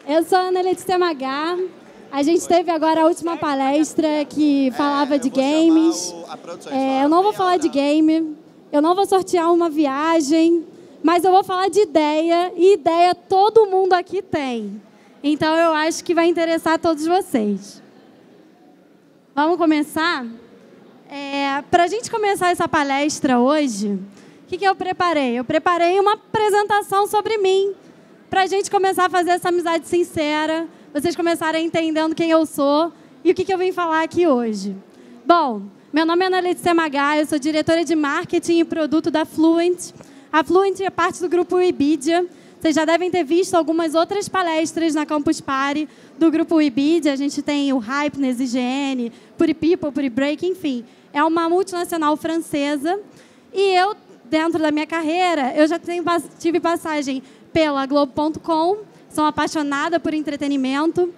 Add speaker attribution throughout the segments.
Speaker 1: Eu sou a Ana Letícia Magá. A gente teve agora a última palestra que falava de games. Eu não vou falar de game, eu não vou sortear uma viagem, mas eu vou falar de ideia, e ideia todo mundo aqui tem. Então, eu acho que vai interessar todos vocês. Vamos começar? Para a gente começar essa palestra hoje, o que eu preparei? Eu preparei uma apresentação sobre mim, para a gente começar a fazer essa amizade sincera, vocês começarem entendendo quem eu sou e o que eu vim falar aqui hoje. Bom, meu nome é Ana Letícia Magá, eu sou diretora de marketing e produto da Fluent. A Fluent é parte do grupo Webedia. Vocês já devem ter visto algumas outras palestras na Campus Party do grupo Webedia. A gente tem o Hypeness, IGN, Puri People, Puri Break, enfim. É uma multinacional francesa. E eu, dentro da minha carreira, eu já tive passagem pela Globo.com, sou apaixonada por entretenimento.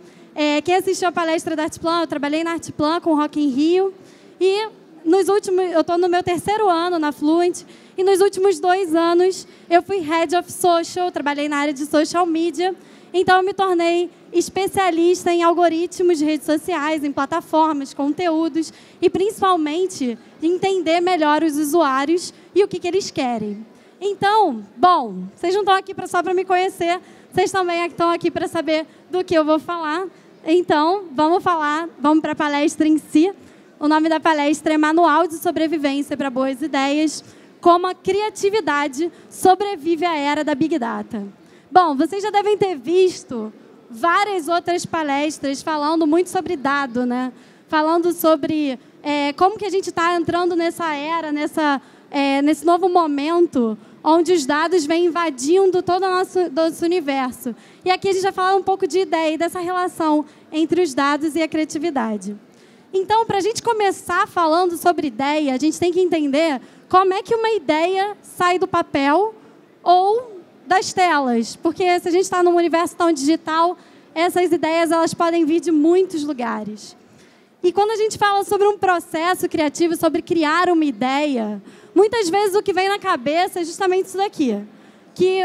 Speaker 1: Quem assistiu a palestra da Artplan, eu trabalhei na Artplan com Rock in Rio. E eu estou no meu 3º ano na Fluent. E nos últimos 2 anos, eu fui Head of Social, trabalhei na área de Social Media. Então, eu me tornei especialista em algoritmos de redes sociais, em plataformas, conteúdos e, principalmente, entender melhor os usuários e o que eles querem. Então, bom, vocês não estão aqui só para me conhecer, vocês também estão aqui para saber do que eu vou falar. Então, vamos para a palestra em si. O nome da palestra é Manual de Sobrevivência para Boas Ideias, como a criatividade sobrevive à era da Big Data. Bom, vocês já devem ter visto várias outras palestras falando muito sobre dado, né? Falando sobre como que a gente está entrando nessa era, nesse novo momento, onde os dados vêm invadindo todo o nosso universo. E aqui a gente vai falar um pouco de ideia e dessa relação entre os dados e a criatividade. Então, para a gente começar falando sobre ideia, a gente tem que entender como é que uma ideia sai do papel ou das telas. Porque se a gente está num universo tão digital, essas ideias elas podem vir de muitos lugares. E quando a gente fala sobre um processo criativo, sobre criar uma ideia, muitas vezes o que vem na cabeça é justamente isso daqui. Que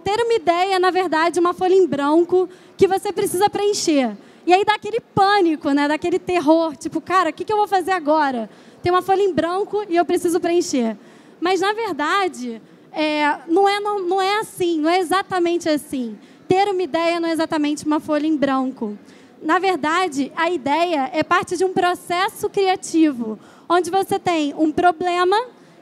Speaker 1: ter uma ideia, na verdade, é uma folha em branco que você precisa preencher. E aí dá aquele pânico, né? Daquele terror, tipo, cara, o que eu vou fazer agora? Tem uma folha em branco e eu preciso preencher. Mas, na verdade, não é assim, não é exatamente assim. Ter uma ideia não é exatamente uma folha em branco. Na verdade, a ideia é parte de um processo criativo, onde você tem um problema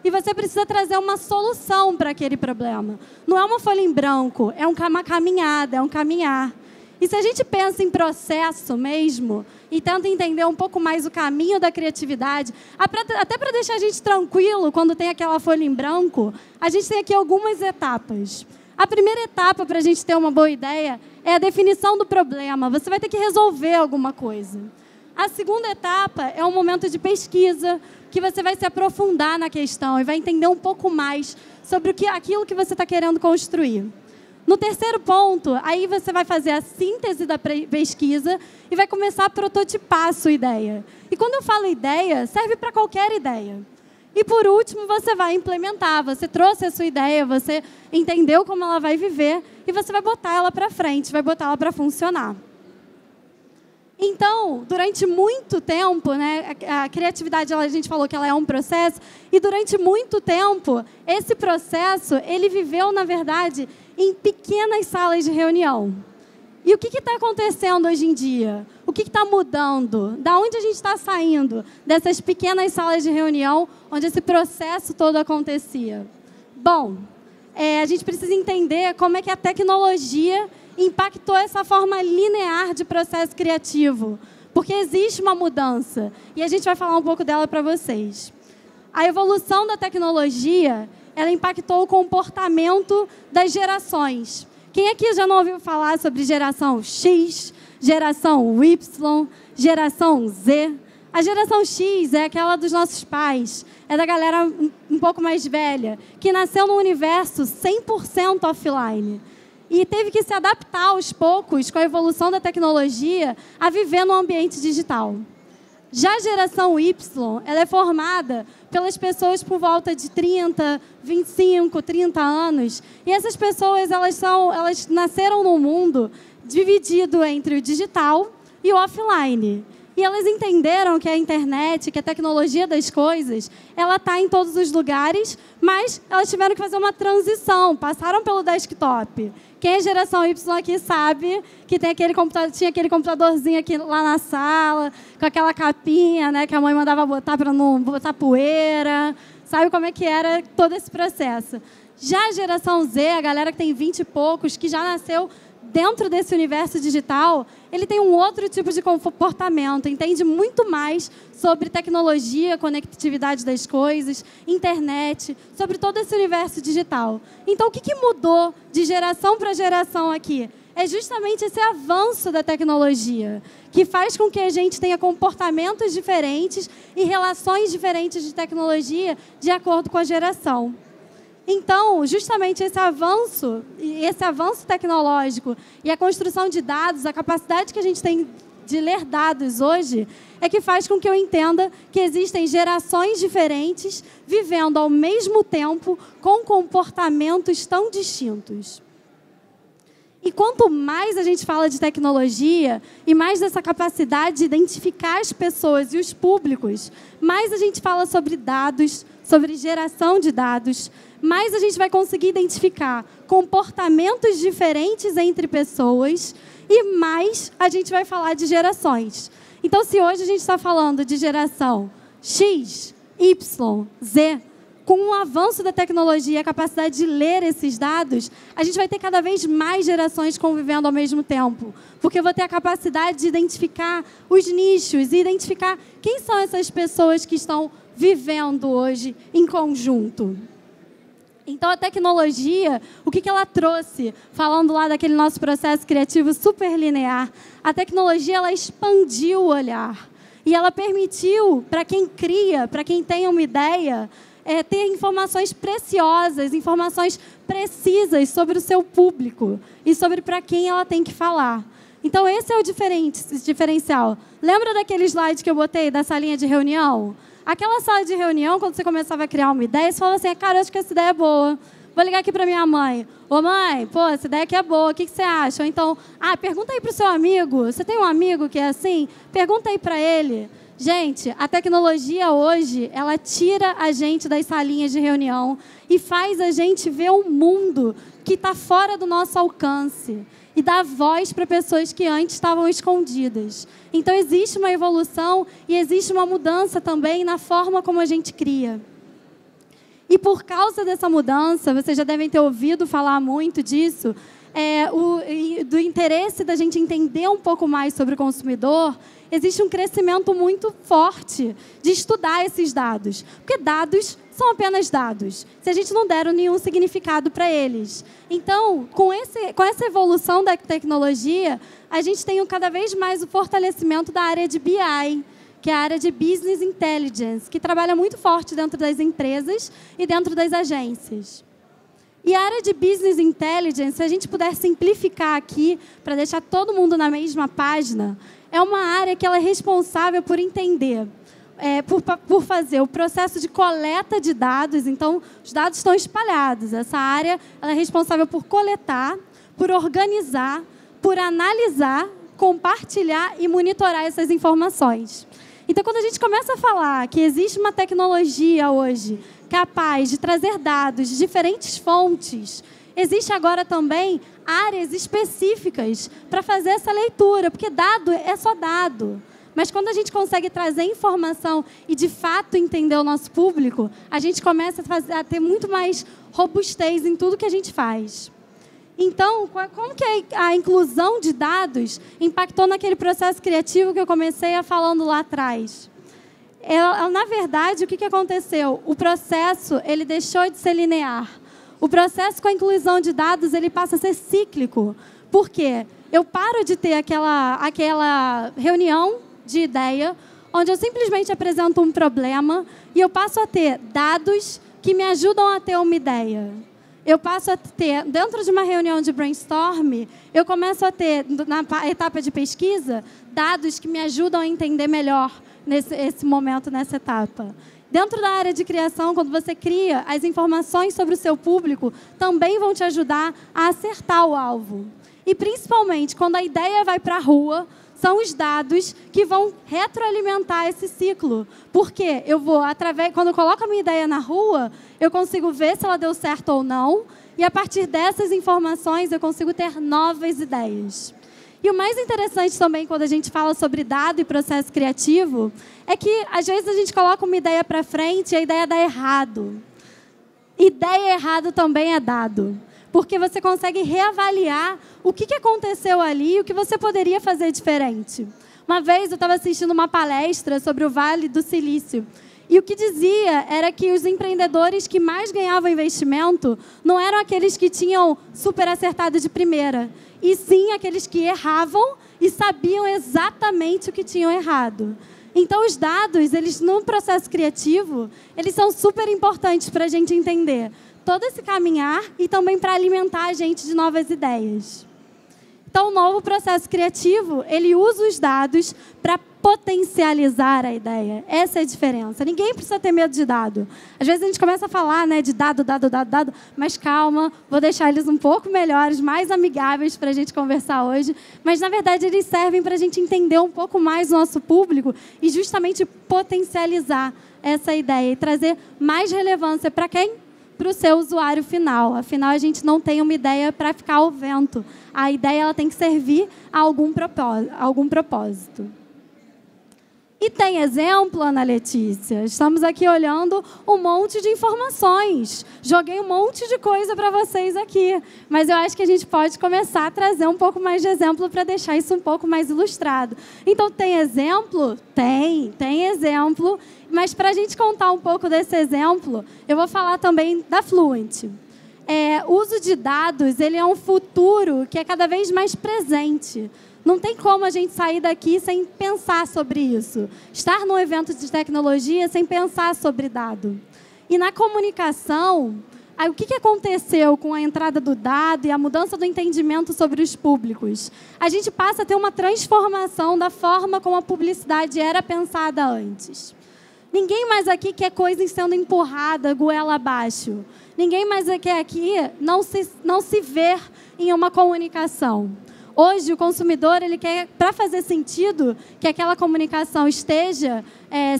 Speaker 1: e você precisa trazer uma solução para aquele problema. Não é uma folha em branco, é uma caminhada, é um caminhar. E se a gente pensa em processo mesmo, e tenta entender um pouco mais o caminho da criatividade, até para deixar a gente tranquilo quando tem aquela folha em branco, a gente tem aqui algumas etapas. A primeira etapa para a gente ter uma boa ideia é a definição do problema. Você vai ter que resolver alguma coisa. A segunda etapa é um momento de pesquisa, que você vai se aprofundar na questão e vai entender um pouco mais sobre aquilo que você está querendo construir. No terceiro ponto, aí você vai fazer a síntese da pesquisa e vai começar a prototipar a sua ideia. E quando eu falo ideia, serve para qualquer ideia. E por último, você vai implementar. Você trouxe a sua ideia, você entendeu como ela vai viver e você vai botar ela para frente, vai botar ela para funcionar. Então, durante muito tempo, né, a criatividade, a gente falou que ela é um processo, e durante muito tempo, esse processo, ele viveu, na verdade, em pequenas salas de reunião. E o que está acontecendo hoje em dia? O que está mudando? Da onde a gente está saindo dessas pequenas salas de reunião onde esse processo todo acontecia? Bom, a gente precisa entender como é que a tecnologia impactou essa forma linear de processo criativo. Porque existe uma mudança. E a gente vai falar um pouco dela para vocês. A evolução da tecnologia, ela impactou o comportamento das gerações. Quem aqui já não ouviu falar sobre geração X, geração Y, geração Z? A geração X é aquela dos nossos pais, é da galera um pouco mais velha, que nasceu num universo 100% offline. E teve que se adaptar aos poucos, com a evolução da tecnologia, a viver no ambiente digital. Já a geração Y, ela é formada pelas pessoas por volta de 30, 25, 30 anos. E essas pessoas, elas nasceram num mundo dividido entre o digital e o offline. E elas entenderam que a internet, que a tecnologia das coisas, ela está em todos os lugares, mas elas tiveram que fazer uma transição, passaram pelo desktop. Quem é geração Y aqui sabe que tem tinha aquele computadorzinho aqui lá na sala, com aquela capinha, né, que a mãe mandava botar para não botar poeira. Sabe como é que era todo esse processo? Já a geração Z, a galera que tem 20 e poucos, que já nasceu dentro desse universo digital, ele tem um outro tipo de comportamento, entende muito mais sobre tecnologia, conectividade das coisas, internet, sobre todo esse universo digital. Então, o que mudou de geração para geração aqui? É justamente esse avanço da tecnologia, que faz com que a gente tenha comportamentos diferentes e relações diferentes de tecnologia de acordo com a geração. Então, justamente esse avanço tecnológico e a construção de dados, a capacidade que a gente tem de ler dados hoje, é que faz com que eu entenda que existem gerações diferentes vivendo ao mesmo tempo com comportamentos tão distintos. E quanto mais a gente fala de tecnologia e mais dessa capacidade de identificar as pessoas e os públicos, mais a gente fala sobre dados, sobre geração de dados, mais a gente vai conseguir identificar comportamentos diferentes entre pessoas e mais a gente vai falar de gerações. Então, se hoje a gente está falando de geração X, Y, Z, com o avanço da tecnologia e a capacidade de ler esses dados, a gente vai ter cada vez mais gerações convivendo ao mesmo tempo. Porque eu vou ter a capacidade de identificar os nichos e identificar quem são essas pessoas que estão vivendo hoje em conjunto. Então, a tecnologia, o que ela trouxe? Falando lá daquele nosso processo criativo super linear, a tecnologia ela expandiu o olhar. E ela permitiu, para quem cria, para quem tem uma ideia, ter informações preciosas, informações precisas sobre o seu público e sobre para quem ela tem que falar. Então, esse é o diferencial. Lembra daquele slide que eu botei da salinha de reunião? Aquela sala de reunião, quando você começava a criar uma ideia, você falava assim, cara, eu acho que essa ideia é boa. Vou ligar aqui para minha mãe. Ô, mãe, pô, essa ideia aqui é boa, o que você acha? Ou então, pergunta aí para o seu amigo. Você tem um amigo que é assim? Pergunta aí para ele. Gente, a tecnologia hoje, ela tira a gente das salinhas de reunião e faz a gente ver um mundo que está fora do nosso alcance e dá voz para pessoas que antes estavam escondidas. Então, existe uma evolução e existe uma mudança também na forma como a gente cria. E por causa dessa mudança, vocês já devem ter ouvido falar muito disso, do interesse da gente entender um pouco mais sobre o consumidor, existe um crescimento muito forte de estudar esses dados. Porque dados são apenas dados, se a gente não der nenhum significado para eles. Então, com essa evolução da tecnologia, a gente tem cada vez mais o fortalecimento da área de BI, que é a área de Business Intelligence, que trabalha muito forte dentro das empresas e dentro das agências. E a área de Business Intelligence, se a gente puder simplificar aqui, para deixar todo mundo na mesma página, é uma área que ela é responsável por entender, por fazer o processo de coleta de dados. Então, os dados estão espalhados. Essa área ela é responsável por coletar, por organizar, por analisar, compartilhar e monitorar essas informações. Então, quando a gente começa a falar que existe uma tecnologia hoje capaz de trazer dados de diferentes fontes, existe agora também áreas específicas para fazer essa leitura, porque dado é só dado. Mas quando a gente consegue trazer informação e, de fato, entender o nosso público, a gente começa a ter muito mais robustez em tudo que a gente faz. Então, como que a inclusão de dados impactou naquele processo criativo que eu comecei falando lá atrás? Na verdade, o que aconteceu? O processo ele deixou de ser linear. O processo com a inclusão de dados ele passa a ser cíclico. Por quê? Eu paro de ter aquela reunião de ideia, onde eu simplesmente apresento um problema e eu passo a ter dados que me ajudam a ter uma ideia. Eu passo a ter, dentro de uma reunião de brainstorm, eu começo a ter, na etapa de pesquisa, dados que me ajudam a entender melhor nesse momento, nessa etapa. Dentro da área de criação, quando você cria, as informações sobre o seu público também vão te ajudar a acertar o alvo. E, principalmente, quando a ideia vai para a rua, são os dados que vão retroalimentar esse ciclo. Porque quando eu coloco a minha ideia na rua, eu consigo ver se ela deu certo ou não, e a partir dessas informações eu consigo ter novas ideias. E o mais interessante também, quando a gente fala sobre dado e processo criativo, é que, às vezes, a gente coloca uma ideia para frente e a ideia dá errado. Ideia errada também é dado. Porque você consegue reavaliar o que aconteceu ali e o que você poderia fazer diferente. Uma vez eu estava assistindo uma palestra sobre o Vale do Silício. E o que dizia era que os empreendedores que mais ganhavam investimento não eram aqueles que tinham super acertado de primeira, e sim aqueles que erravam e sabiam exatamente o que tinham errado. Então, os dados, eles no processo criativo, eles são super importantes para a gente entender todo esse caminhar e também para alimentar a gente de novas ideias. Então, o novo processo criativo, ele usa os dados para potencializar a ideia. Essa é a diferença. Ninguém precisa ter medo de dado. Às vezes a gente começa a falar, né, de dado, mas calma, vou deixar eles um pouco melhores, mais amigáveis para a gente conversar hoje. Mas, na verdade, eles servem para a gente entender um pouco mais o nosso público e justamente potencializar essa ideia e trazer mais relevância para quem? Para o seu usuário final. Afinal, a gente não tem uma ideia para ficar ao vento. A ideia ela tem que servir a algum propósito. E tem exemplo, Ana Letícia? Estamos aqui olhando um monte de informações. Joguei um monte de coisa para vocês aqui. Mas eu acho que a gente pode começar a trazer um pouco mais de exemplo para deixar isso um pouco mais ilustrado. Então, tem exemplo? Tem exemplo. Mas para a gente contar um pouco desse exemplo, eu vou falar também da Fluent. O uso de dados, ele é um futuro que é cada vez mais presente. Não tem como a gente sair daqui sem pensar sobre isso. Estar num evento de tecnologia sem pensar sobre dado. E na comunicação, o que aconteceu com a entrada do dado e a mudança do entendimento sobre os públicos? A gente passa a ter uma transformação da forma como a publicidade era pensada antes. Ninguém mais aqui quer coisas sendo empurrada goela abaixo. Ninguém mais quer aqui não se ver em uma comunicação. Hoje, o consumidor, ele quer, para fazer sentido que aquela comunicação esteja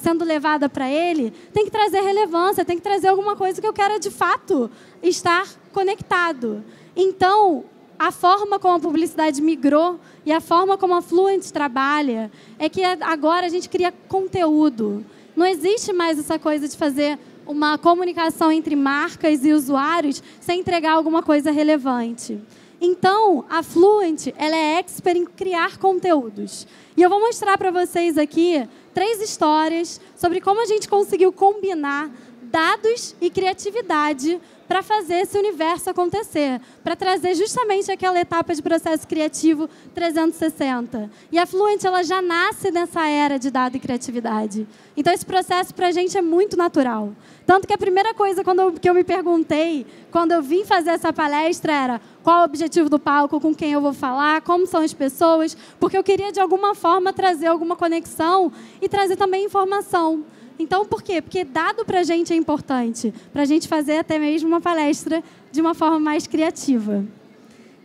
Speaker 1: sendo levada para ele, tem que trazer relevância, tem que trazer alguma coisa que eu quero, de fato, estar conectado. Então, a forma como a publicidade migrou e a forma como a Fluent trabalha é que agora a gente cria conteúdo. Não existe mais essa coisa de fazer uma comunicação entre marcas e usuários sem entregar alguma coisa relevante. Então, a Fluent, ela é expert em criar conteúdos. E eu vou mostrar para vocês aqui 3 histórias sobre como a gente conseguiu combinar dados e criatividade para fazer esse universo acontecer, para trazer justamente aquela etapa de processo criativo 360. E a Fluent, ela já nasce nessa era de dado e criatividade. Então, esse processo, para a gente, é muito natural. Tanto que a primeira coisa que eu me perguntei, quando eu vim fazer essa palestra, era qual o objetivo do palco, com quem eu vou falar, como são as pessoas, porque eu queria, de alguma forma, trazer alguma conexão e trazer também informação. Então, por quê? Porque dado para a gente é importante, para a gente fazer até mesmo uma palestra de uma forma mais criativa.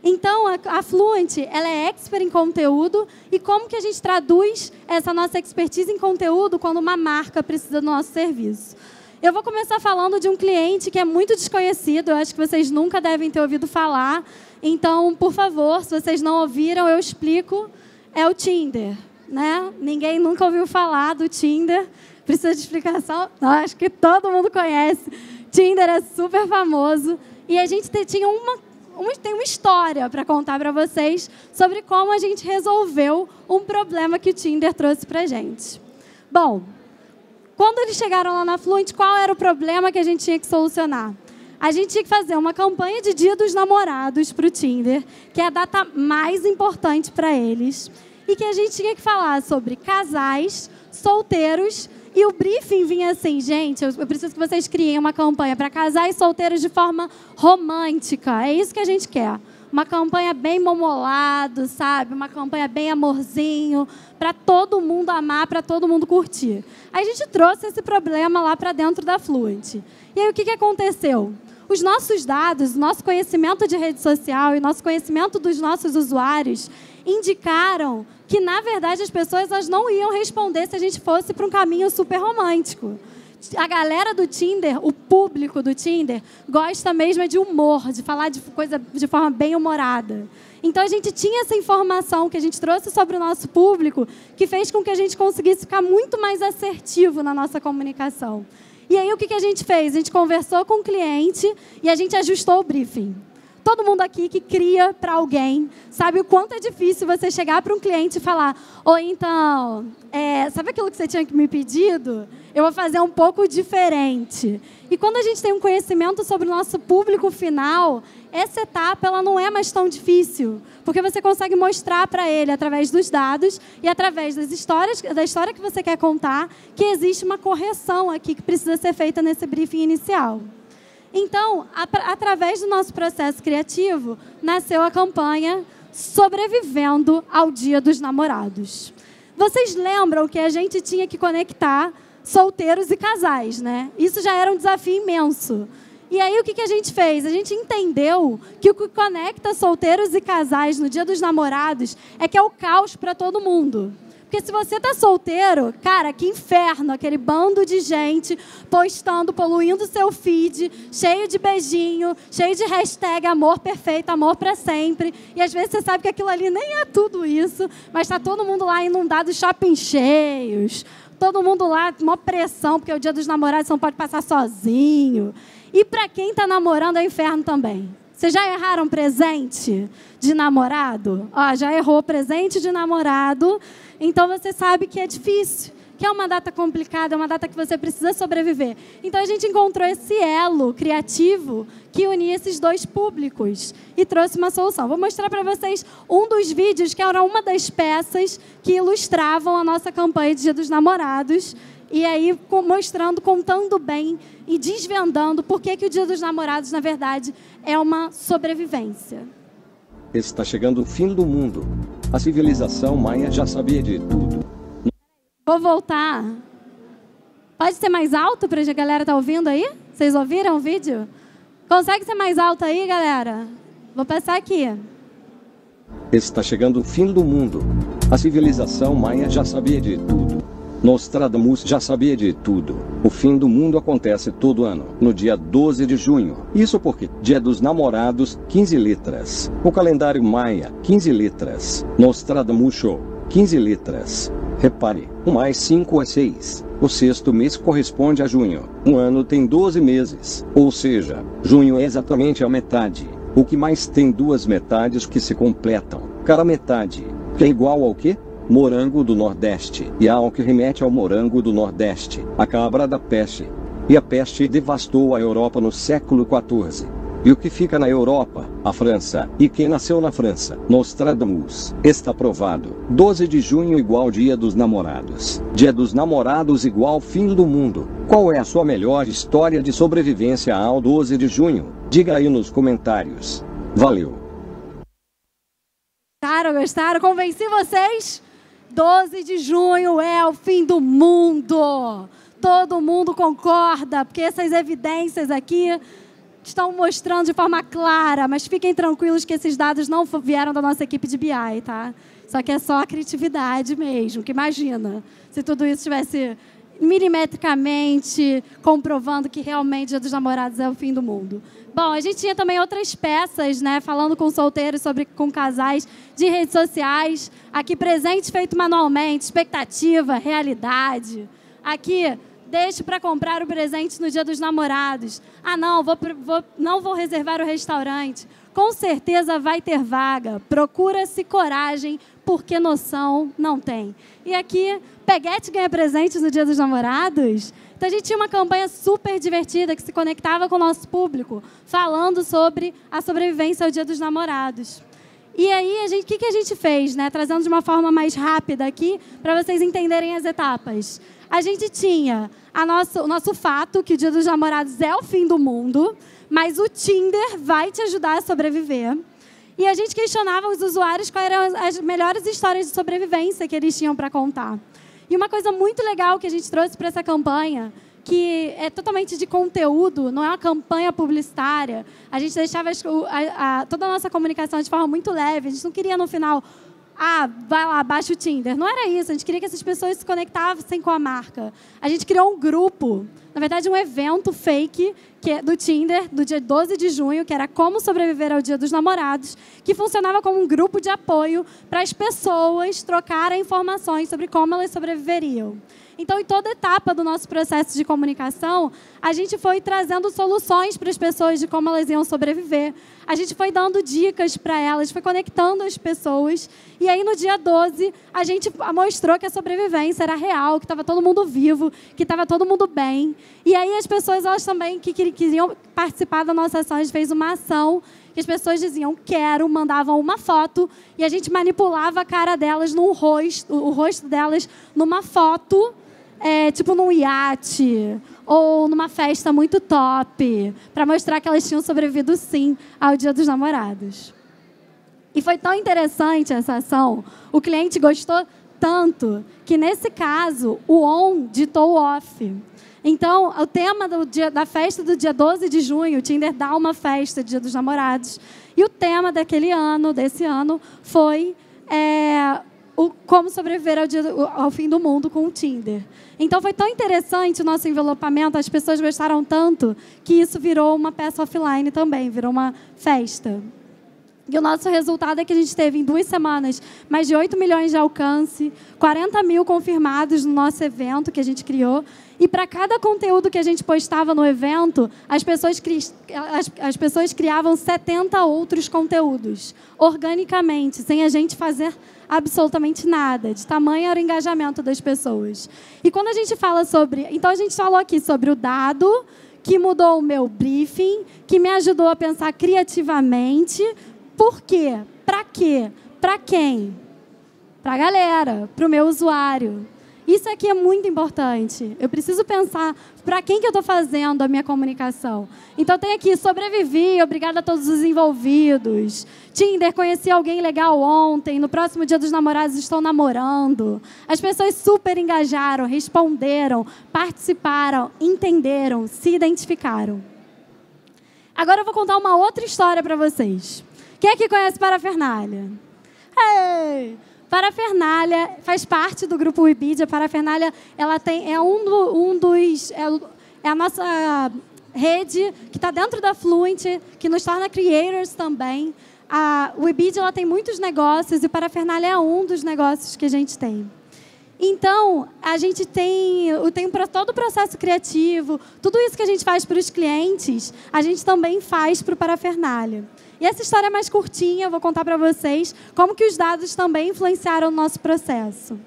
Speaker 1: Então, a Fluent, ela é expert em conteúdo, e como que a gente traduz essa nossa expertise em conteúdo quando uma marca precisa do nosso serviço? Eu vou começar falando de um cliente que é muito desconhecido, eu acho que vocês nunca devem ter ouvido falar. Então, por favor, se vocês não ouviram, eu explico. É o Tinder, né? Ninguém nunca ouviu falar do Tinder. Precisa de explicação? Não, acho que todo mundo conhece. Tinder é super famoso. E a gente tem uma história para contar para vocês sobre como a gente resolveu um problema que o Tinder trouxe para a gente. Bom, quando eles chegaram lá na Fluent, qual era o problema que a gente tinha que solucionar? A gente tinha que fazer uma campanha de Dia dos Namorados para o Tinder, que é a data mais importante para eles, e que a gente tinha que falar sobre casais, solteiros. E o briefing vinha assim, gente, eu preciso que vocês criem uma campanha para casais solteiros de forma romântica. É isso que a gente quer. Uma campanha bem momolado, sabe? Uma campanha bem amorzinho, para todo mundo amar, para todo mundo curtir. Aí a gente trouxe esse problema lá para dentro da Fluent. E aí o que aconteceu? os nossos dados, o nosso conhecimento de rede social e o nosso conhecimento dos nossos usuários indicaram que, na verdade, as pessoas elas não iam responder se a gente fosse para um caminho super romântico. A galera do Tinder, o público do Tinder, gosta mesmo de humor, de falar de coisa de forma bem humorada. Então, a gente tinha essa informação que a gente trouxe sobre o nosso público, que fez com que a gente conseguisse ficar muito mais assertivo na nossa comunicação. E aí, o que a gente fez? A gente conversou com o cliente e a gente ajustou o briefing. Todo mundo aqui que cria para alguém sabe o quanto é difícil você chegar para um cliente e falar: oi, então, sabe aquilo que você tinha me pedido? Eu vou fazer um pouco diferente. E quando a gente tem um conhecimento sobre o nosso público final, essa etapa ela não é mais tão difícil, porque você consegue mostrar para ele, através dos dados e através da história que você quer contar, que existe uma correção aqui que precisa ser feita nesse briefing inicial. Então, através do nosso processo criativo, nasceu a campanha Sobrevivendo ao Dia dos Namorados. Vocês lembram que a gente tinha que conectar solteiros e casais, né? Isso já era um desafio imenso. E aí, o que a gente fez? A gente entendeu que o que conecta solteiros e casais no Dia dos Namorados é que é o caos para todo mundo. Porque se você tá solteiro, cara, que inferno, aquele bando de gente postando, poluindo seu feed, cheio de beijinho, cheio de hashtag amor perfeito, amor para sempre. E às vezes você sabe que aquilo ali nem é tudo isso, mas tá todo mundo lá inundado, shopping cheios, todo mundo lá, uma pressão, porque o Dia dos Namorados você não pode passar sozinho. E para quem tá namorando é inferno também. Vocês já erraram presente de namorado? Ó, já errou presente de namorado, então você sabe que é difícil, que é uma data complicada, é uma data que você precisa sobreviver. Então a gente encontrou esse elo criativo que unia esses dois públicos e trouxe uma solução. Vou mostrar para vocês um dos vídeos que era uma das peças que ilustravam a nossa campanha de Dia dos Namorados. E aí, mostrando, contando bem e desvendando por que o Dia dos Namorados, na verdade, é uma sobrevivência.
Speaker 2: Está chegando o fim do mundo. A civilização maia já sabia de tudo.
Speaker 1: Vou voltar. Pode ser mais alto para a galera estar ouvindo aí? Vocês ouviram o vídeo? Consegue ser mais alto aí, galera? Vou passar aqui.
Speaker 2: Está chegando o fim do mundo. A civilização maia já sabia de tudo. Nostradamus já sabia de tudo. O fim do mundo acontece todo ano, no dia 12 de junho. Isso porque Dia dos Namorados, 15 letras. O calendário maia, 15 letras. Nostradamus Show, 15 letras. Repare, 1 mais 5 é 6. O sexto mês corresponde a junho. Um ano tem 12 meses. Ou seja, junho é exatamente a metade. O que mais tem duas metades que se completam. Cada metade, que é igual ao quê? Morango do Nordeste, e ao que remete ao morango do Nordeste, a cabra da peste. E a peste devastou a Europa no século XIV. E o que fica na Europa? A França. E quem nasceu na França? Nostradamus. Está provado. 12 de junho igual Dia dos Namorados. Dia dos Namorados igual fim do mundo. Qual é a sua melhor história de sobrevivência ao 12 de junho? Diga aí nos comentários. Valeu!
Speaker 1: Gostaram? Convenci vocês? 12 de junho é o fim do mundo. Todo mundo concorda, porque essas evidências aqui estão mostrando de forma clara, mas fiquem tranquilos que esses dados não vieram da nossa equipe de BI, tá? Só que é só a criatividade mesmo, que imagina se tudo isso estivesse milimetricamente comprovando que realmente Dia dos Namorados é o fim do mundo. Bom, a gente tinha também outras peças, né, falando com solteiros, com casais de redes sociais. Aqui, presente feito manualmente, expectativa, realidade. Aqui, deixe para comprar o presente no Dia dos Namorados. Ah, não, não vou reservar o restaurante. Com certeza vai ter vaga. Procura-se coragem, porque noção não tem. E aqui, Peguete ganha presentes no Dia dos Namorados. Então, a gente tinha uma campanha super divertida que se conectava com o nosso público, falando sobre a sobrevivência ao Dia dos Namorados. E aí, o que a gente fez, né? Trazendo de uma forma mais rápida aqui, para vocês entenderem as etapas. A gente tinha o nosso fato, que o Dia dos Namorados é o fim do mundo, mas o Tinder vai te ajudar a sobreviver. E a gente questionava os usuários quais eram as melhores histórias de sobrevivência que eles tinham para contar. E uma coisa muito legal que a gente trouxe para essa campanha, que é totalmente de conteúdo, não é uma campanha publicitária. A gente deixava toda a nossa comunicação de forma muito leve. A gente não queria, no final, vai lá, baixa o Tinder. Não era isso. A gente queria que essas pessoas se conectassem com a marca. A gente criou um grupo, na verdade, um evento fake do Tinder, do dia 12 de junho, que era Como Sobreviver ao Dia dos Namorados, que funcionava como um grupo de apoio para as pessoas trocarem informações sobre como elas sobreviveriam. Então, em toda etapa do nosso processo de comunicação, a gente foi trazendo soluções para as pessoas de como elas iam sobreviver. A gente foi dando dicas para elas, foi conectando as pessoas. E aí, no dia 12, a gente mostrou que a sobrevivência era real, que estava todo mundo vivo, que estava todo mundo bem. E aí, as pessoas, elas também que queriam participar da nossa ação, a gente fez uma ação que as pessoas diziam, quero, mandavam uma foto, e a gente manipulava a cara delas o rosto delas numa foto, tipo num iate ou numa festa muito top, para mostrar que elas tinham sobrevivido, sim, ao Dia dos Namorados. E foi tão interessante essa ação, o cliente gostou tanto, que, nesse caso, o on ditou o off. Então, o tema da festa do dia 12 de junho, o Tinder dá uma festa, Dia dos Namorados, e o tema desse ano, foi como sobreviver ao fim do mundo com o Tinder. Então, foi tão interessante o nosso envelopamento, as pessoas gostaram tanto, que isso virou uma peça offline também, virou uma festa. E o nosso resultado é que a gente teve, em 2 semanas, mais de 8 milhões de alcance, 40 mil confirmados no nosso evento que a gente criou. E para cada conteúdo que a gente postava no evento, as pessoas criavam 70 outros conteúdos, organicamente, sem a gente fazer absolutamente nada. De tamanho era o engajamento das pessoas. E quando a gente fala sobre... Então, a gente falou aqui sobre o dado, que mudou o meu briefing, que me ajudou a pensar criativamente. Por quê? Para quê? Para quem? Para a galera, para o meu usuário. Isso aqui é muito importante. Eu preciso pensar para quem que eu estou fazendo a minha comunicação. Então, tem aqui, sobrevivi, obrigada a todos os envolvidos. Tinder, conheci alguém legal ontem, no próximo Dia dos Namorados estou namorando. As pessoas super engajaram, responderam, participaram, entenderam, se identificaram. Agora eu vou contar uma outra história para vocês. Quem aqui conhece Parafernália? Hey! Parafernália faz parte do grupo Webedia. Parafernália é a nossa rede que está dentro da Fluent, que nos torna creators também. A Webedia tem muitos negócios e Parafernália é um dos negócios que a gente tem. Então, a gente tem todo o processo criativo, tudo isso que a gente faz para os clientes, a gente também faz para o Parafernália. E essa história é mais curtinha, eu vou contar para vocês como que os dados também influenciaram o nosso processo.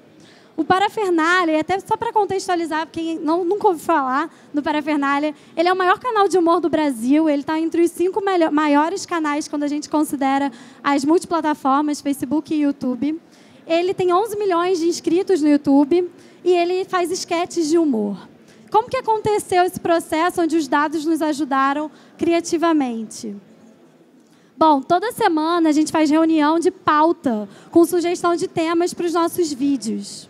Speaker 1: O Parafernália, até só para contextualizar, quem nunca ouviu falar do Parafernália, ele é o maior canal de humor do Brasil, ele está entre os 5 maiores canais quando a gente considera as multiplataformas, Facebook e YouTube. Ele tem 11 milhões de inscritos no YouTube e ele faz esquetes de humor. Como que aconteceu esse processo onde os dados nos ajudaram criativamente? Bom, toda semana a gente faz reunião de pauta com sugestão de temas para os nossos vídeos.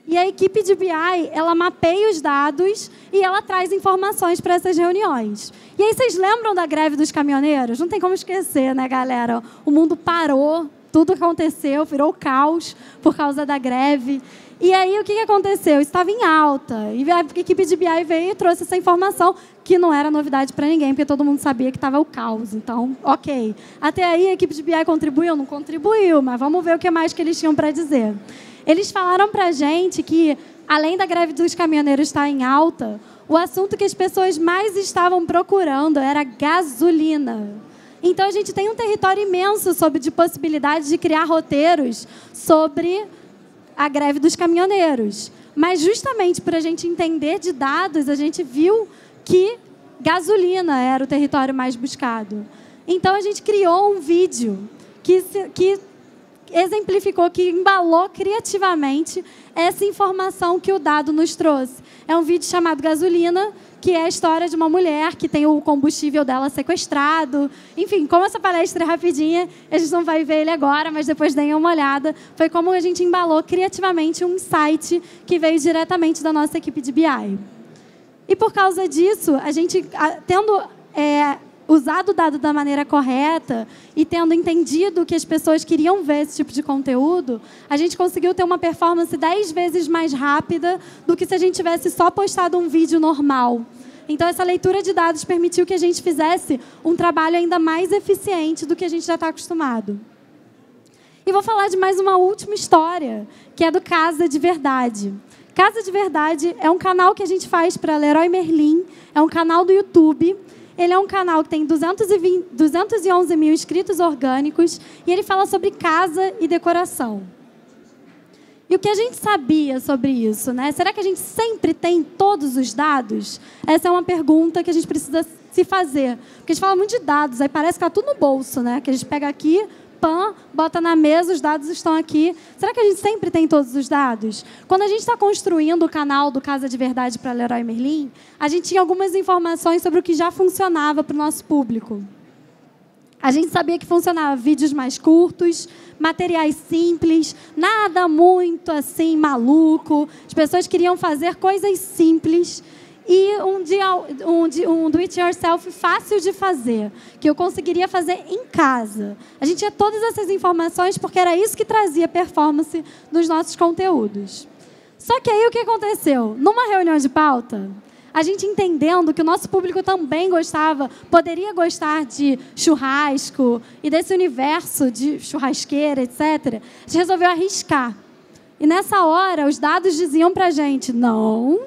Speaker 1: E a equipe de BI, ela mapeia os dados e ela traz informações para essas reuniões. E aí, vocês lembram da greve dos caminhoneiros? Não tem como esquecer, né, galera? O mundo parou, tudo aconteceu, virou caos por causa da greve. E aí, o que aconteceu? Estava em alta. E a equipe de BI veio e trouxe essa informação, que não era novidade para ninguém, porque todo mundo sabia que estava o caos. Então, ok. Até aí, a equipe de BI contribuiu? Não contribuiu, mas vamos ver o que mais que eles tinham para dizer. Eles falaram para a gente que, além da greve dos caminhoneiros estar em alta, o assunto que as pessoas mais estavam procurando era gasolina. Então, a gente tem um território imenso de possibilidades de criar roteiros sobre a greve dos caminhoneiros. Mas, justamente por a gente entender de dados, a gente viu que gasolina era o território mais buscado. Então, a gente criou um vídeo que exemplificou, que embalou criativamente essa informação que o dado nos trouxe. É um vídeo chamado Gasolina, que é a história de uma mulher que tem o combustível dela sequestrado. Enfim, como essa palestra é rapidinha, a gente não vai ver ele agora, mas depois deem uma olhada. Foi como a gente embalou criativamente um insight que veio diretamente da nossa equipe de BI. E por causa disso, a gente, tendo usado o dado da maneira correta e tendo entendido que as pessoas queriam ver esse tipo de conteúdo, a gente conseguiu ter uma performance 10 vezes mais rápida do que se a gente tivesse só postado um vídeo normal. Então, essa leitura de dados permitiu que a gente fizesse um trabalho ainda mais eficiente do que a gente já está acostumado. E vou falar de mais uma última história, que é do Casa de Verdade. Casa de Verdade é um canal que a gente faz para Leroy Merlin, é um canal do YouTube. Ele é um canal que tem 211 mil inscritos orgânicos e ele fala sobre casa e decoração. E o que a gente sabia sobre isso, né? Será que a gente sempre tem todos os dados? Essa é uma pergunta que a gente precisa se fazer. Porque a gente fala muito de dados, aí parece que está tudo no bolso, né? Que a gente pega aqui, pã, bota na mesa, os dados estão aqui. Será que a gente sempre tem todos os dados? Quando a gente está construindo o canal do Casa de Verdade para Leroy Merlin, a gente tinha algumas informações sobre o que já funcionava para o nosso público. A gente sabia que funcionava vídeos mais curtos, materiais simples, nada muito assim maluco. As pessoas queriam fazer coisas simples e um do-it-yourself fácil de fazer, que eu conseguiria fazer em casa. A gente tinha todas essas informações porque era isso que trazia performance nos nossos conteúdos. Só que aí o que aconteceu? Numa reunião de pauta, a gente entendendo que o nosso público também poderia gostar de churrasco e desse universo de churrasqueira, etc., a gente resolveu arriscar. E nessa hora, os dados diziam para a gente, não,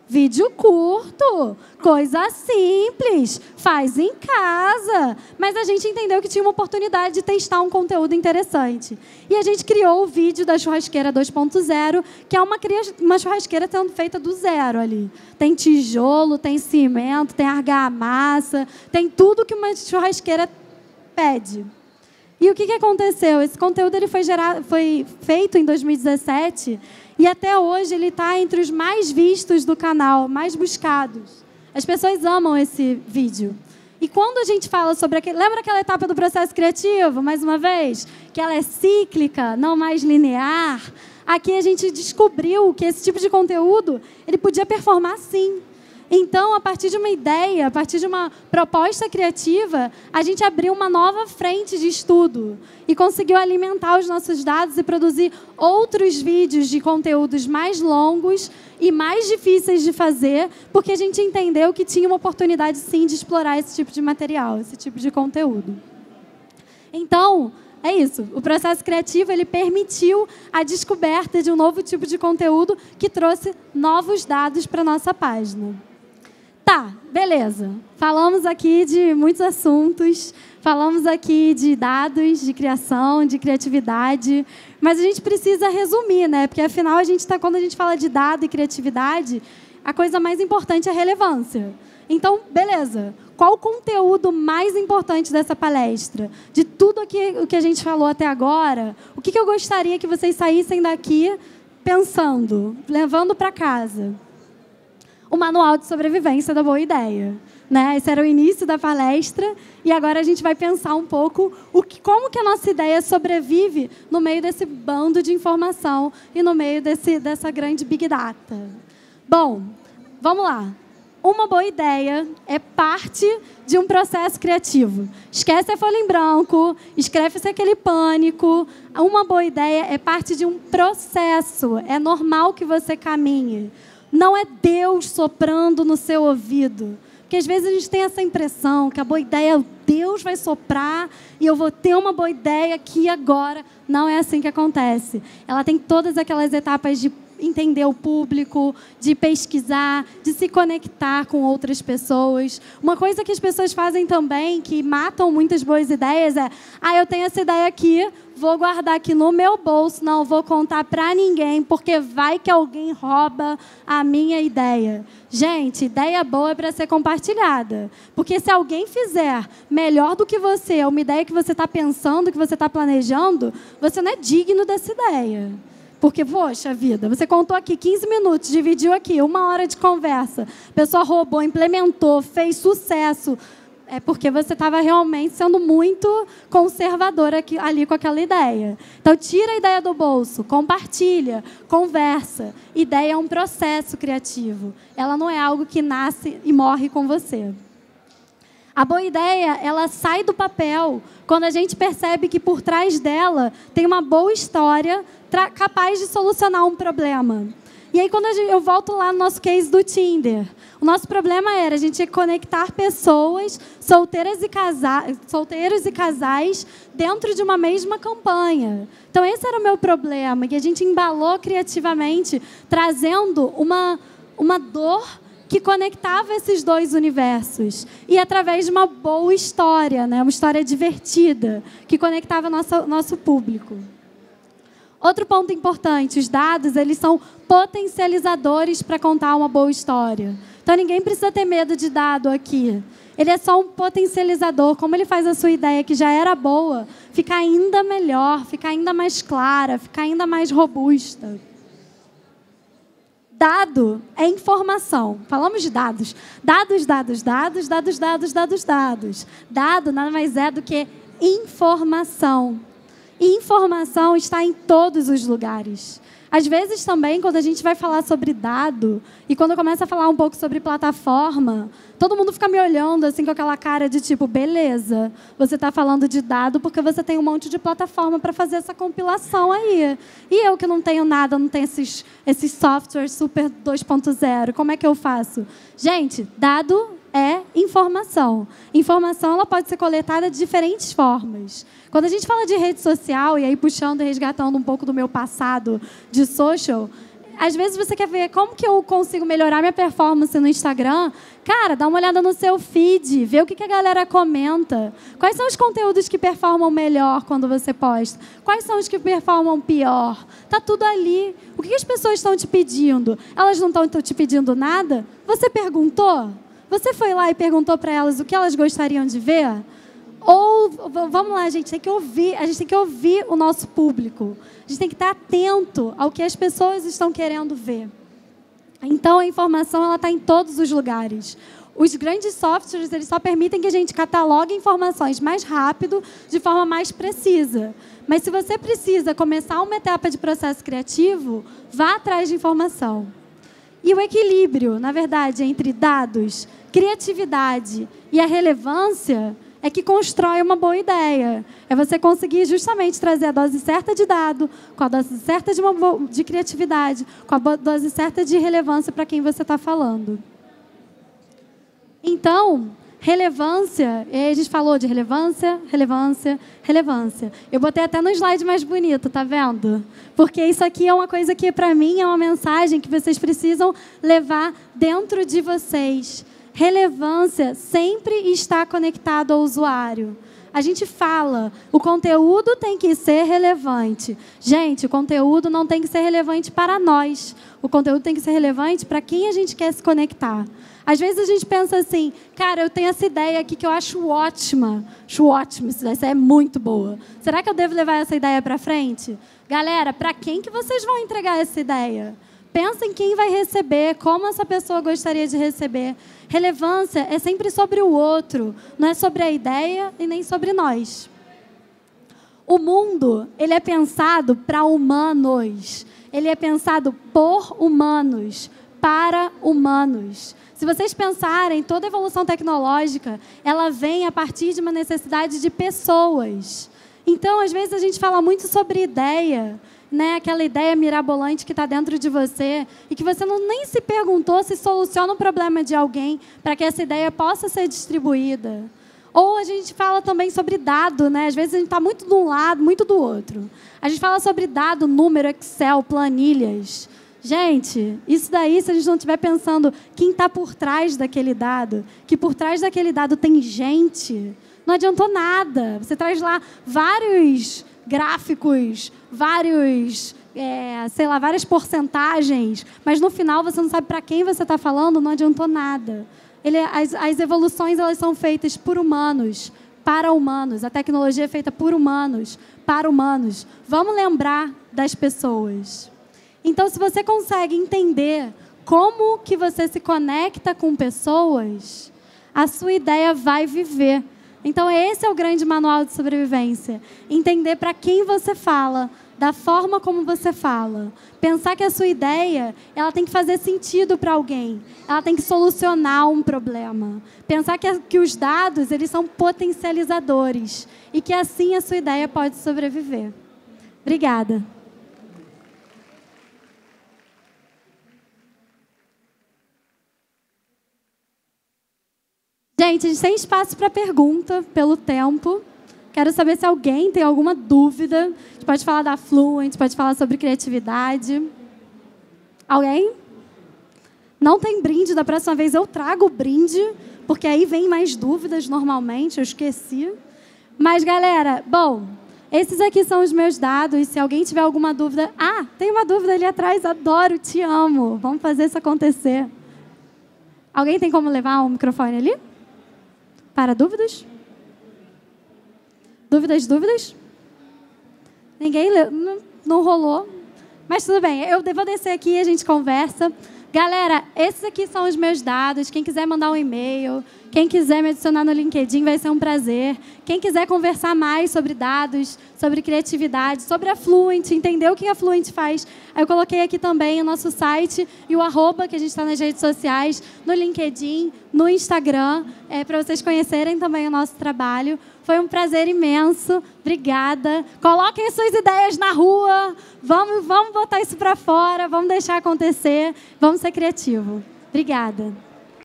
Speaker 1: vídeo curto, coisa simples, faz em casa. Mas a gente entendeu que tinha uma oportunidade de testar um conteúdo interessante. E a gente criou o vídeo da churrasqueira 2.0, que é uma churrasqueira sendo feita do zero ali. Tem tijolo, tem cimento, tem argamassa, tem tudo que uma churrasqueira pede. E o que aconteceu? Esse conteúdo ele foi feito em 2017 e até hoje ele está entre os mais vistos do canal, mais buscados. As pessoas amam esse vídeo. E quando a gente fala sobre lembra aquela etapa do processo criativo, mais uma vez? Que ela é cíclica, não mais linear. Aqui a gente descobriu que esse tipo de conteúdo ele podia performar sim. Então, a partir de uma ideia, a partir de uma proposta criativa, a gente abriu uma nova frente de estudo e conseguiu alimentar os nossos dados e produzir outros vídeos de conteúdos mais longos e mais difíceis de fazer, porque a gente entendeu que tinha uma oportunidade, sim, de explorar esse tipo de material, esse tipo de conteúdo. Então, é isso. O processo criativo ele permitiu a descoberta de um novo tipo de conteúdo que trouxe novos dados para a nossa página. Tá, beleza. Falamos aqui de muitos assuntos, falamos aqui de dados, de criação, de criatividade, mas a gente precisa resumir, né? Porque, afinal, quando a gente fala de dado e criatividade, a coisa mais importante é a relevância. Então, beleza. Qual o conteúdo mais importante dessa palestra? De tudo o que a gente falou até agora, o que eu gostaria que vocês saíssem daqui pensando, levando para casa? O manual de sobrevivência da boa ideia. Né? Esse era o início da palestra e agora a gente vai pensar um pouco como que a nossa ideia sobrevive no meio desse bando de informação e no meio dessa grande Big Data. Bom, vamos lá. Uma boa ideia é parte de um processo criativo. Esquece a folha em branco, escreve-se aquele pânico. Uma boa ideia é parte de um processo. É normal que você caminhe. Não é Deus soprando no seu ouvido. Porque às vezes a gente tem essa impressão que a boa ideia é Deus vai soprar e eu vou ter uma boa ideia aqui agora. Não é assim que acontece. Ela tem todas aquelas etapas de entender o público, de pesquisar, de se conectar com outras pessoas. Uma coisa que as pessoas fazem também, que matam muitas boas ideias, é eu tenho essa ideia aqui, vou guardar aqui no meu bolso, não vou contar para ninguém, porque vai que alguém rouba a minha ideia. Gente, ideia boa é para ser compartilhada. Porque se alguém fizer melhor do que você, uma ideia que você está pensando, que você está planejando, você não é digno dessa ideia. Porque, poxa vida, você contou aqui 15 minutos, dividiu aqui 1 hora de conversa, a pessoa roubou, implementou, fez sucesso, é porque você estava realmente sendo muito conservador ali com aquela ideia. Então, tira a ideia do bolso, compartilha, conversa. Ideia é um processo criativo. Ela não é algo que nasce e morre com você. A boa ideia, ela sai do papel quando a gente percebe que por trás dela tem uma boa história capaz de solucionar um problema. E aí, quando eu volto lá no nosso case do Tinder, o nosso problema era a gente conectar pessoas, solteiros e casais, dentro de uma mesma campanha. Então, esse era o meu problema, que a gente embalou criativamente, trazendo uma dor que conectava esses dois universos. E através de uma boa história, né? Uma história divertida, que conectava nosso público. Outro ponto importante, os dados, eles são potencializadores para contar uma boa história. Então, ninguém precisa ter medo de dado aqui. Ele é só um potencializador. Como ele faz a sua ideia, que já era boa, ficar ainda melhor, ficar ainda mais clara, ficar ainda mais robusta. Dado é informação. Falamos de dados. Dados. Dado nada mais é do que informação. E informação está em todos os lugares. Às vezes também, quando a gente vai falar sobre dado, e quando eu começo a falar um pouco sobre plataforma, todo mundo fica me olhando assim com aquela cara de tipo, beleza, você está falando de dado porque você tem um monte de plataforma para fazer essa compilação aí. E eu que não tenho nada, não tenho esses softwares super 2.0, como é que eu faço? Gente, dado é informação. Informação ela pode ser coletada de diferentes formas. Quando a gente fala de rede social, e aí puxando e resgatando um pouco do meu passado de social, às vezes você quer ver como que eu consigo melhorar minha performance no Instagram. Cara, dá uma olhada no seu feed, vê o que a galera comenta. Quais são os conteúdos que performam melhor quando você posta? Quais são os que performam pior? Tá tudo ali. O que as pessoas estão te pedindo? Elas não estão te pedindo nada? Você perguntou? Você foi lá e perguntou para elas o que elas gostariam de ver? Ou, vamos lá, a gente tem que ouvir o nosso público. A gente tem que estar atento ao que as pessoas estão querendo ver. Então, a informação está em todos os lugares. Os grandes softwares eles só permitem que a gente catalogue informações mais rápido, de forma mais precisa. Mas se você precisa começar uma etapa de processo criativo, vá atrás de informação. E o equilíbrio, na verdade, entre dados, criatividade e a relevância é que constrói uma boa ideia. É você conseguir justamente trazer a dose certa de dado, com a dose certa de criatividade, com a dose certa de relevância para quem você está falando. Então, relevância, a gente falou de relevância. Eu botei até no slide mais bonito, tá vendo? Porque isso aqui é uma coisa que, para mim, é uma mensagem que vocês precisam levar dentro de vocês. Relevância sempre está conectado ao usuário. A gente fala, o conteúdo tem que ser relevante. Gente, o conteúdo não tem que ser relevante para nós. O conteúdo tem que ser relevante para quem a gente quer se conectar. Às vezes a gente pensa assim, cara, eu tenho essa ideia aqui que eu acho ótima. Acho ótima, essa é muito boa. Será que eu devo levar essa ideia para frente? Galera, para quem que vocês vão entregar essa ideia? Pensa em quem vai receber, como essa pessoa gostaria de receber. Relevância é sempre sobre o outro, não é sobre a ideia e nem sobre nós. O mundo, ele é pensado para humanos. Ele é pensado por humanos, para humanos. Se vocês pensarem, toda evolução tecnológica, ela vem a partir de uma necessidade de pessoas. Então, às vezes, a gente fala muito sobre ideia, né? Aquela ideia mirabolante que está dentro de você e que você nem se perguntou se soluciona um problema de alguém para que essa ideia possa ser distribuída. Ou a gente fala também sobre dado, né? Às vezes a gente está muito de um lado, muito do outro. A gente fala sobre dado, número, Excel, planilhas. Gente, isso daí, se a gente não estiver pensando quem está por trás daquele dado, que por trás daquele dado tem gente, não adiantou nada. Você traz lá vários gráficos, várias porcentagens, mas no final você não sabe para quem você está falando, não adiantou nada. As evoluções elas são feitas por humanos, para humanos. A tecnologia é feita por humanos, para humanos. Vamos lembrar das pessoas. Então, se você consegue entender como que você se conecta com pessoas, a sua ideia vai viver. Então, esse é o grande manual de sobrevivência. Entender para quem você fala, da forma como você fala. Pensar que a sua ideia, ela tem que fazer sentido para alguém. Ela tem que solucionar um problema. Pensar que os dados, eles são potencializadores. E que assim a sua ideia pode sobreviver. Obrigada. Gente, a gente tem espaço para pergunta pelo tempo. Quero saber se alguém tem alguma dúvida. A gente pode falar da Fluent, pode falar sobre criatividade. Alguém? Não tem brinde, da próxima vez eu trago o brinde, porque aí vem mais dúvidas normalmente, eu esqueci. Mas, galera, bom, esses aqui são os meus dados. Se alguém tiver alguma dúvida... Ah, tem uma dúvida ali atrás, adoro, te amo. Vamos fazer isso acontecer. Alguém tem como levar o microfone ali? Para dúvidas? Dúvidas? Ninguém não rolou. Mas tudo bem, eu vou descer aqui e a gente conversa. Galera, esses aqui são os meus dados. Quem quiser mandar um e-mail, quem quiser me adicionar no LinkedIn, vai ser um prazer. Quem quiser conversar mais sobre dados, sobre criatividade, sobre a Fluent, entender o que a Fluent faz, eu coloquei aqui também o nosso site e o @ que a gente está nas redes sociais, no LinkedIn, no Instagram, para vocês conhecerem também o nosso trabalho. Foi um prazer imenso. Obrigada. Coloquem suas ideias na rua. Vamos botar isso para fora. Vamos deixar acontecer. Vamos ser criativos. Obrigada.